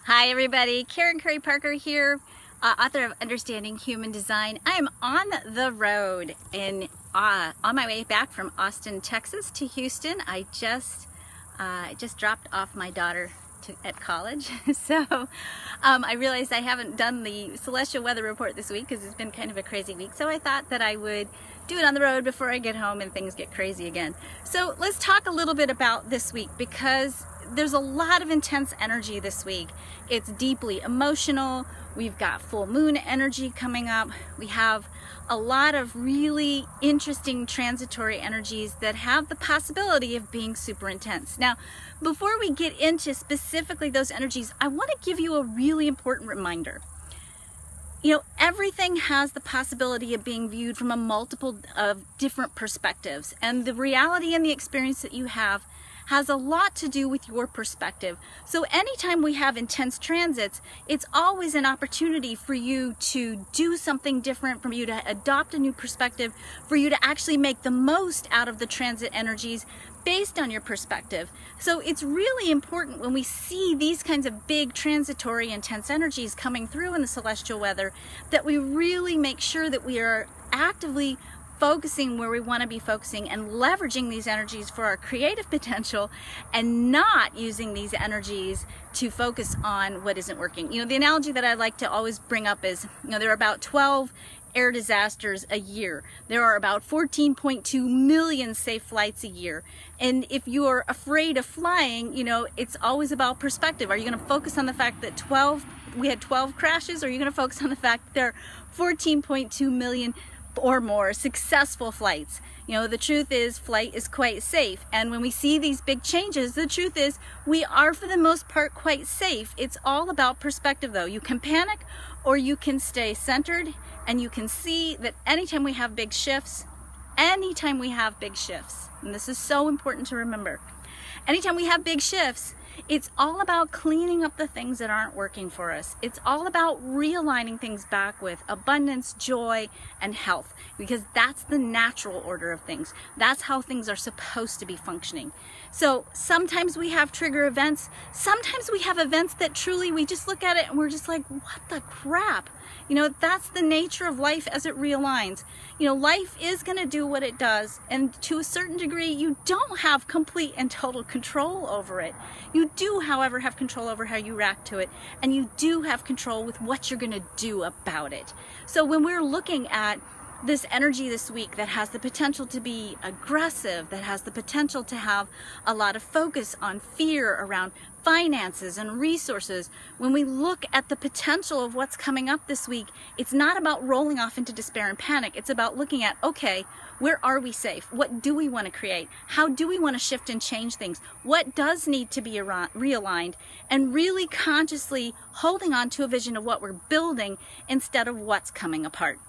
Hi everybody, Karen Curry Parker here, author of Understanding Human Design. I am on the road and on my way back from Austin, Texas to Houston. I just dropped off my daughter at college, so I realized I haven't done the celestial weather report this week because it's been kind of a crazy week, so I thought that I would do it on the road before I get home and things get crazy again. So let's talk a little bit about this week, because there's a lot of intense energy this week. It's deeply emotional. We've got full moon energy coming up. We have a lot of really interesting transitory energies that have the possibility of being super intense. Now, before we get into specifically those energies, I want to give you a really important reminder. You know, everything has the possibility of being viewed from a multiple of different perspectives, and the reality and the experience that you have has a lot to do with your perspective. So anytime we have intense transits, it's always an opportunity for you to do something different, for you to adopt a new perspective, for you to actually make the most out of the transit energies based on your perspective. So it's really important when we see these kinds of big transitory intense energies coming through in the celestial weather that we really make sure that we are actively focusing where we want to be focusing and leveraging these energies for our creative potential, and not using these energies to focus on what isn't working. You know, the analogy that I like to always bring up is, you know, there are about 12 air disasters a year. There are about 14.2 million safe flights a year. And if you are afraid of flying, you know, it's always about perspective. Are you going to focus on the fact that we had 12 crashes, or are you going to focus on the fact that there are 14.2 million or more successful flights? You know, the truth is flight is quite safe, and when we see these big changes, the truth is we are for the most part quite safe. It's all about perspective though. You can panic or you can stay centered, and you can see that anytime we have big shifts, and this is so important to remember, anytime we have big shifts, it's all about cleaning up the things that aren't working for us. It's all about realigning things back with abundance, joy, and health, because that's the natural order of things. That's how things are supposed to be functioning. So sometimes we have trigger events. Sometimes we have events that truly we just look at it and we're just like, what the crap? You know, that's the nature of life as it realigns. You know, life is going to do what it does, and to a certain degree, you don't have complete and total control over it. You do, however, have control over how you react to it, and you do have control with what you're going to do about it. So when we're looking at this energy this week that has the potential to be aggressive, that has the potential to have a lot of focus on fear around finances and resources, when we look at the potential of what's coming up this week, it's not about rolling off into despair and panic. It's about looking at, okay, where are we safe? What do we want to create? How do we want to shift and change things? What does need to be realigned? And really consciously holding on to a vision of what we're building instead of what's coming apart.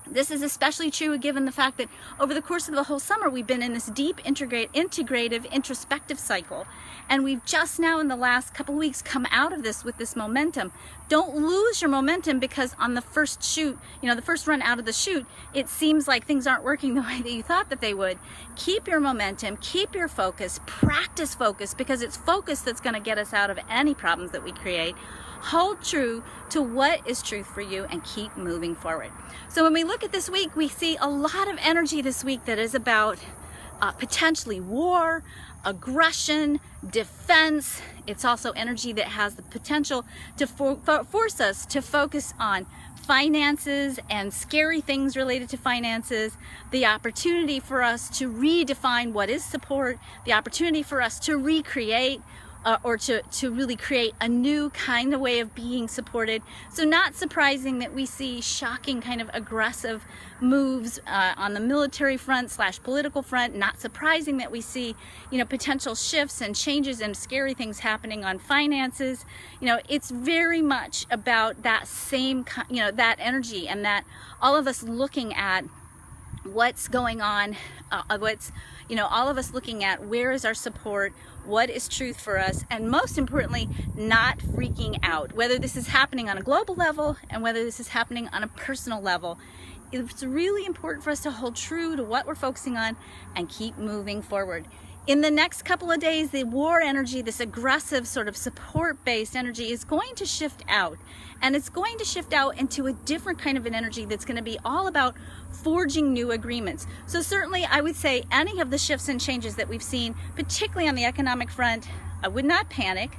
This is especially true given the fact that over the course of the whole summer we've been in this deep integrative introspective cycle, and we've just now in the last couple of weeks come out of this with this momentum. Don't lose your momentum because on the first shoot, you know, the first run out of the chute, it seems like things aren't working the way that you thought that they would. Keep your momentum, keep your focus, practice focus, because it's focus that's going to get us out of any problems that we create. Hold true to what is truth for you and keep moving forward. So when we look at this week, we see a lot of energy this week that is about potentially war, aggression, defense. It's also energy that has the potential to force us to focus on finances and scary things related to finances, the opportunity for us to redefine what is support, the opportunity for us to recreate or to really create a new kind of way of being supported. So not surprising that we see shocking kind of aggressive moves on the military front / political front. Not surprising that we see, you know, potential shifts and changes and scary things happening on finances. You know, it's very much about that same, you know, that energy, and that all of us looking at what's going on, all of us looking at where is our support, what is truth for us, and most importantly, not freaking out. Whether this is happening on a global level and whether this is happening on a personal level, it's really important for us to hold true to what we're focusing on and keep moving forward. In the next couple of days, the war energy, this aggressive sort of support-based energy, is going to shift out. And it's going to shift out into a different kind of an energy that's going to be all about forging new agreements. So certainly I would say any of the shifts and changes that we've seen, particularly on the economic front, I would not panic.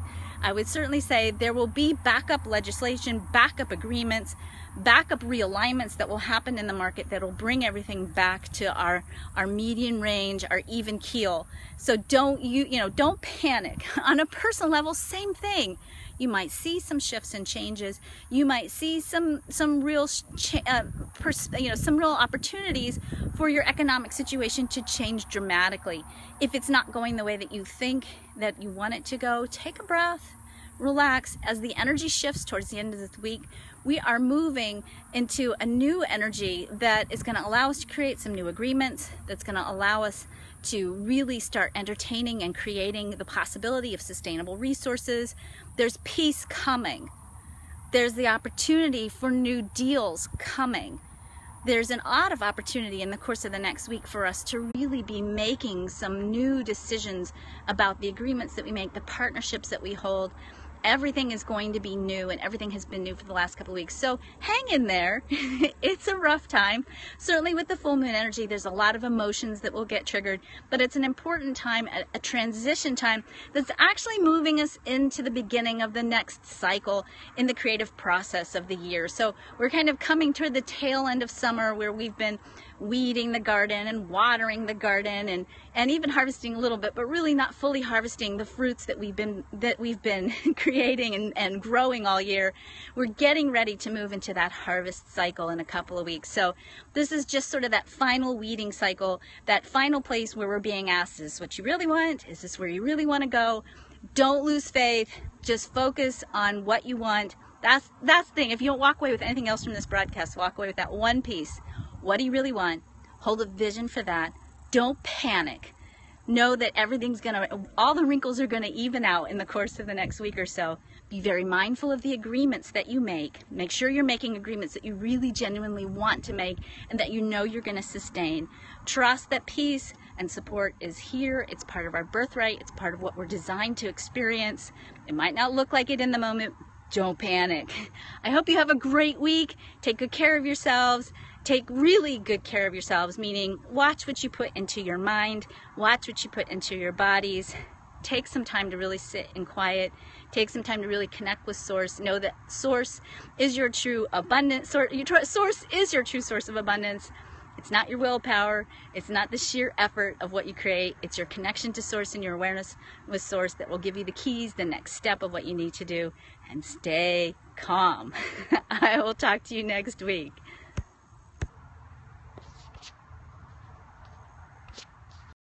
I would certainly say there will be backup legislation, backup agreements, backup realignments that will happen in the market that will bring everything back to our median range, our even keel. So don't panic. On a personal level, same thing. You might see some shifts and changes. You might see some real some real opportunities for your economic situation to change dramatically. If it's not going the way that you think that you want it to go, take a breath, relax. As the energy shifts towards the end of this week, we are moving into a new energy that is going to allow us to create some new agreements, that's going to allow us to really start entertaining and creating the possibility of sustainable resources. There's peace coming. There's the opportunity for new deals coming. There's an lot of opportunity in the course of the next week for us to really be making some new decisions about the agreements that we make, the partnerships that we hold. Everything is going to be new, and everything has been new for the last couple of weeks. So hang in there. It's a rough time. Certainly with the full moon energy, there's a lot of emotions that will get triggered, but it's an important time, a transition time that's actually moving us into the beginning of the next cycle in the creative process of the year. So we're kind of coming toward the tail end of summer, where we've been weeding the garden and watering the garden and even harvesting a little bit, but really not fully harvesting the fruits that we've been creating and growing all year. We're getting ready to move into that harvest cycle in a couple of weeks. So this is just sort of that final weeding cycle, that final place where we're being asked, is this what you really want? Is this where you really want to go? Don't lose faith. Just focus on what you want. That's the thing. If you don't walk away with anything else from this broadcast, walk away with that one piece. What do you really want? Hold a vision for that. Don't panic. Know that all the wrinkles are gonna even out in the course of the next week or so. Be very mindful of the agreements that you make. Make sure you're making agreements that you really genuinely want to make and that you know you're gonna sustain. Trust that peace and support is here. It's part of our birthright. It's part of what we're designed to experience. It might not look like it in the moment. Don't panic. I hope you have a great week. Take good care of yourselves. Take really good care of yourselves, meaning watch what you put into your mind, watch what you put into your bodies. Take some time to really sit in quiet. Take some time to really connect with Source. Know that Source is your true abundance. Source is your true source of abundance. It's not your willpower. It's not the sheer effort of what you create. It's your connection to Source and your awareness with Source that will give you the keys, the next step of what you need to do. And stay calm. I will talk to you next week.